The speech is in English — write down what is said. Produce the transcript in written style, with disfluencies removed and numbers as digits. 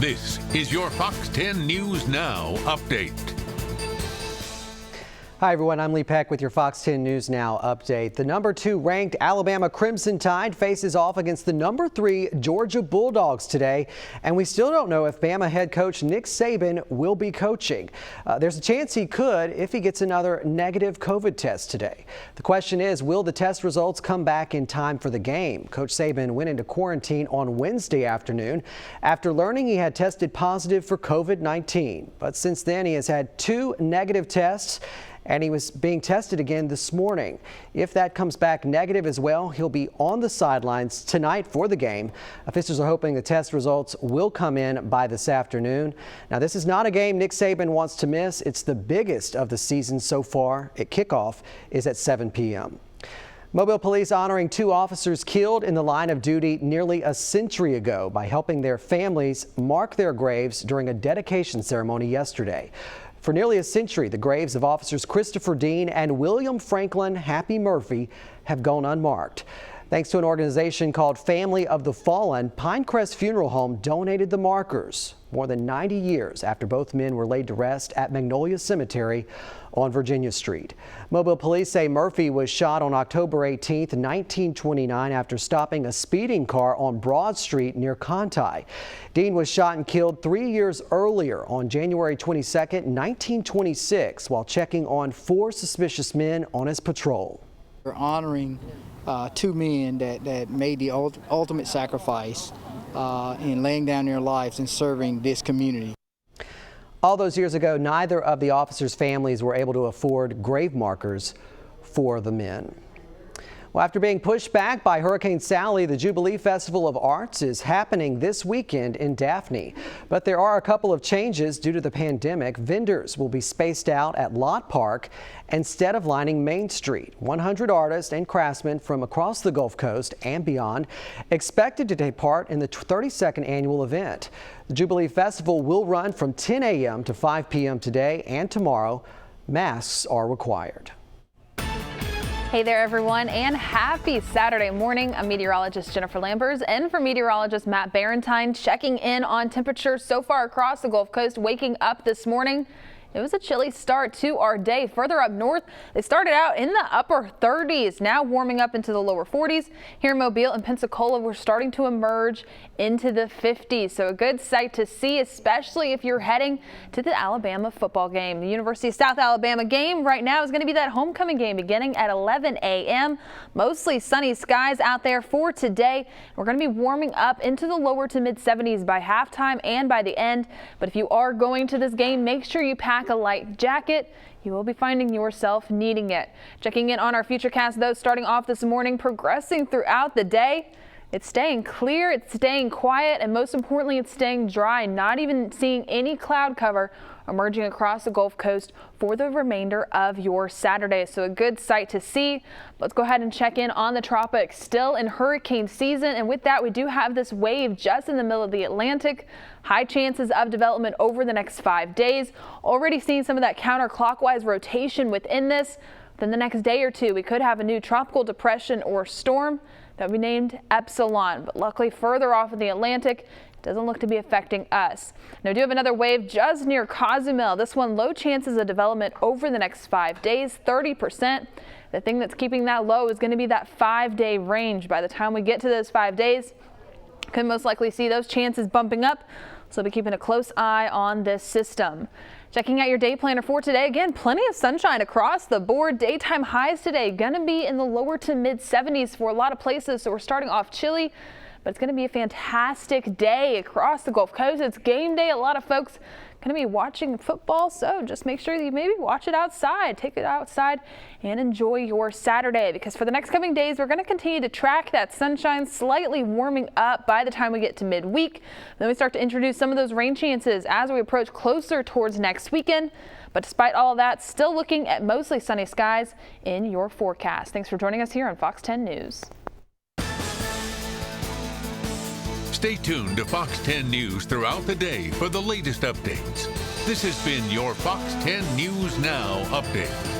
This is your Fox 10 News Now update. Hi everyone, I'm Lee Peck with your Fox 10 News Now update. The number 2 ranked Alabama Crimson Tide faces off against the number 3 Georgia Bulldogs today, and we still don't know if Bama head coach Nick Saban will be coaching. There's a chance he could if he gets another negative COVID test today. The question is, will the test results come back in time for the game? Coach Saban went into quarantine on Wednesday afternoon after learning he had tested positive for COVID-19. But since then, he has had 2 negative tests, and he was being tested again this morning. If that comes back negative as well, he'll be on the sidelines tonight for the game. Officials are hoping the test results will come in by this afternoon. Now, this is not a game Nick Saban wants to miss. It's the biggest of the season so far. Kickoff is at 7 p.m. Mobile police honoring 2 officers killed in the line of duty nearly a century ago by helping their families mark their graves during a dedication ceremony yesterday. For nearly a century, the graves of officers Christopher Dean and William Franklin Happy Murphy have gone unmarked. Thanks to an organization called Family of the Fallen, Pinecrest Funeral Home donated the markers more than 90 years after both men were laid to rest at Magnolia Cemetery on Virginia Street. Mobile police say Murphy was shot on October 18, 1929 after stopping a speeding car on Broad Street near Conti. Dean was shot and killed 3 years earlier on January 22, 1926, while checking on 4 suspicious men on his patrol. We're honoring 2 men that made the ultimate sacrifice in laying down their lives and serving this community. All those years ago, neither of the officers' families were able to afford grave markers for the men. Well, after being pushed back by Hurricane Sally, the Jubilee Festival of Arts is happening this weekend in Daphne. But there are a couple of changes due to the pandemic. Vendors will be spaced out at LOTT Park instead of lining Main Street. 100 artists and craftsmen from across the Gulf Coast and beyond expected to take part in the 32nd annual event. The Jubilee Festival will run from 10 a.m. to 5 p.m. today and tomorrow. Masks are required. Hey there, everyone, and happy Saturday morning. I'm meteorologist Jennifer Lambers, and for meteorologist Matt Barentine, checking in on temperatures so far across the Gulf Coast. Waking up this morning, it was a chilly start to our day. Further up north, they started out in the upper 30s, now warming up into the lower 40s. Here in Mobile and Pensacola, we're starting to emerge into the 50s. So a good sight to see, especially if you're heading to the Alabama football game. The University of South Alabama game right now is going to be that homecoming game beginning at 11 a.m. Mostly sunny skies out there for today. We're going to be warming up into the lower to mid 70s by halftime and by the end. But if you are going to this game, make sure you pack a light jacket. You will be finding yourself needing it. Checking in on our futurecast, though, starting off this morning, progressing throughout the day. It's staying clear, it's staying quiet, and most importantly, it's staying dry. Not even seeing any cloud cover emerging across the Gulf Coast for the remainder of your Saturday. So a good sight to see. Let's go ahead and check in on the tropics. Still in hurricane season, and with that, we do have this wave just in the middle of the Atlantic. High chances of development over the next 5 days. Already seeing some of that counterclockwise rotation within this. Then the next day or two, we could have a new tropical depression or storm that we named Epsilon, but luckily further off in the Atlantic, it doesn't look to be affecting us. Now, we do have another wave just near Cozumel. This one, low chances of development over the next 5 days, 30%. The thing that's keeping that low is going to be that 5-day range. By the time we get to those 5 days, could most likely see those chances bumping up. So we'll be keeping a close eye on this system. Checking out your day planner for today. Again, plenty of sunshine across the board. Daytime highs today going to be in the lower to mid 70s for a lot of places. So we're starting off chilly, but it's going to be a fantastic day across the Gulf Coast. It's game day. A lot of folks going to be watching football, so just make sure that you maybe watch it outside, take it outside and enjoy your Saturday, because for the next coming days, we're going to continue to track that sunshine slightly warming up by the time we get to midweek. Then we start to introduce some of those rain chances as we approach closer towards next weekend. But despite all of that, still looking at mostly sunny skies in your forecast. Thanks for joining us here on Fox 10 News. Stay tuned to Fox 10 News throughout the day for the latest updates. This has been your Fox 10 News Now update.